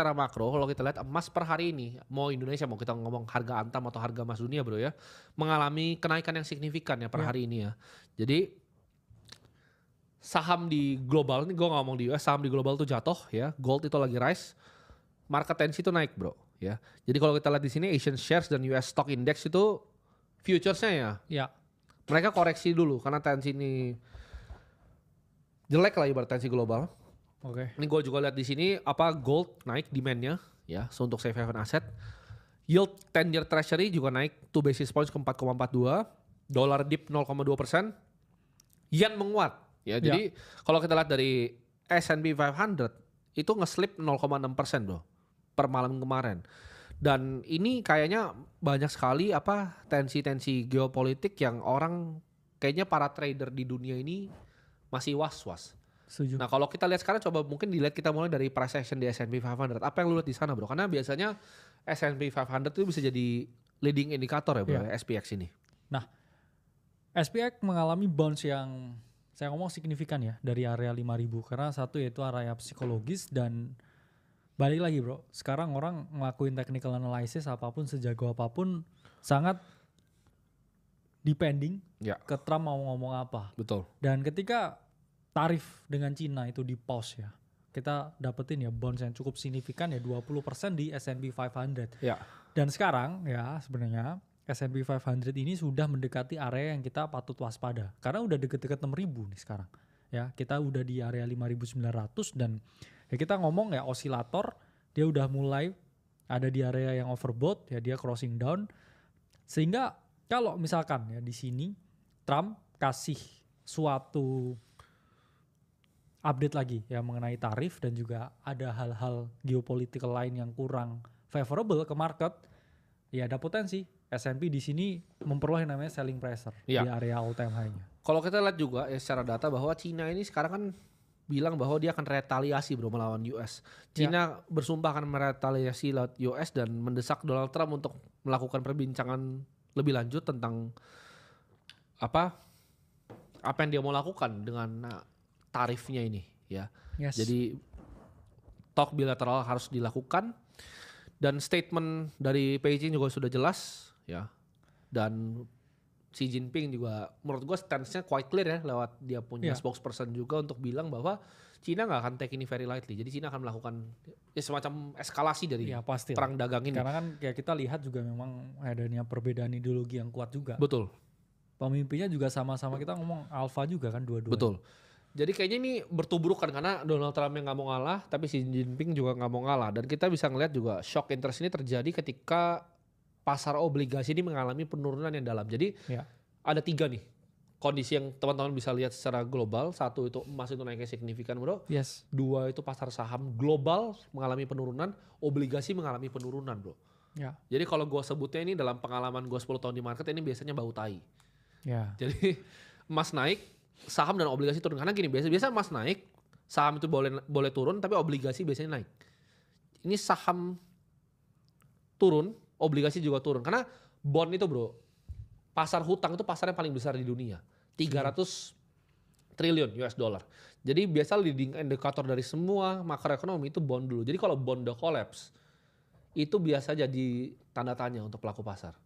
secara makro kalau kita lihat emas per hari ini, mau Indonesia mau kita ngomong harga antam atau harga emas dunia bro ya, mengalami kenaikan yang signifikan ya per Ya. hari ini ya. Jadi saham di global, ini gue ngomong di US, saham di global tuh jatuh ya, gold itu lagi rise, market tensi itu naik bro ya. Jadi kalau kita lihat di sini Asian shares dan US stock index itu futuresnya ya, Ya. mereka koreksi dulu karena tensi ini jelek lah ibarat tensi global. Oke. Ini gue juga lihat di sini apa gold naik demandnya ya, so untuk safe haven asset. Yield 10 year treasury juga naik 2 basis points ke 4,42, dolar dip 0,2%, yen menguat ya. Jadi kalau kita lihat dari S&P 500 itu nge-slip 0,6% bro per malam kemarin. Dan ini kayaknya banyak sekali apa tensi-tensi geopolitik yang orang kayaknya para trader di dunia ini masih was-was. Setuju. Nah kalau kita lihat sekarang coba mungkin dilihat kita mulai dari price action di S&P 500. Apa yang lu lihat di sana bro? Karena biasanya S&P 500 itu bisa jadi leading indicator ya bro ya, SPX ini. Nah, SPX mengalami bounce yang saya ngomong signifikan ya dari area 5.000 karena satu yaitu area psikologis dan balik lagi bro, sekarang orang ngelakuin technical analysis apapun sejago apapun sangat depending ke Trump mau ngomong apa. Betul. Dan ketika tarif dengan Cina itu di pause ya, kita dapetin ya bounce yang cukup signifikan ya 20% di S&P 500. Ya. Dan sekarang ya sebenarnya S&P 500 ini sudah mendekati area yang kita patut waspada. Karena udah deket-deket 6.000 nih sekarang. Ya, kita udah di area 5.900 dan ya kita ngomong ya osilator dia udah mulai ada di area yang overbought ya, dia crossing down. Sehingga kalau misalkan ya di sini Trump kasih suatu update lagi ya mengenai tarif dan juga ada hal-hal geopolitical lain yang kurang favorable ke market, ya ada potensi S&P di sini memperoleh namanya selling pressure di area all time high-nya. Kalau kita lihat juga ya secara data bahwa Cina ini sekarang kan bilang bahwa dia akan retaliasi bro melawan US. Cina bersumpah akan meretaliasi lawan US dan mendesak Donald Trump untuk melakukan perbincangan lebih lanjut tentang apa yang dia mau lakukan dengan tarifnya ini ya. Jadi talk bilateral harus dilakukan dan statement dari Beijing juga sudah jelas ya. Dan Xi Jinping juga menurut gue stance-nya quite clear ya lewat dia punya spokesperson juga untuk bilang bahwa Cina nggak akan take ini very lightly. Jadi Cina akan melakukan ya semacam eskalasi dari perang dagang ini. Karena kan ya kita lihat juga memang adanya perbedaan ideologi yang kuat juga. Betul. Pemimpinnya juga sama-sama kita ngomong alpha juga kan dua-duanya. Betul. Jadi kayaknya ini bertuburukan karena Donald Trump yang nggak mau ngalah, tapi Xi Jinping juga nggak mau ngalah. Dan kita bisa ngelihat juga shock interest ini terjadi ketika pasar obligasi ini mengalami penurunan yang dalam. Jadi ada 3 nih kondisi yang teman-teman bisa lihat secara global. 1 itu emas itu naiknya signifikan bro. 2 itu pasar saham global mengalami penurunan, obligasi mengalami penurunan bro. Jadi kalau gue sebutnya ini dalam pengalaman gue 10 tahun di market ini biasanya bau tai. Jadi emas naik, saham dan obligasi turun. Karena gini, biasa emas naik, saham itu boleh turun, tapi obligasi biasanya naik. Ini saham turun, obligasi juga turun. Karena bond itu bro, pasar hutang itu pasarnya paling besar di dunia. 300 triliun US dollar. Jadi biasa leading indicator dari semua makroekonomi itu bond dulu. Jadi kalau bond udah collapse, itu biasa jadi tanda tanya untuk pelaku pasar.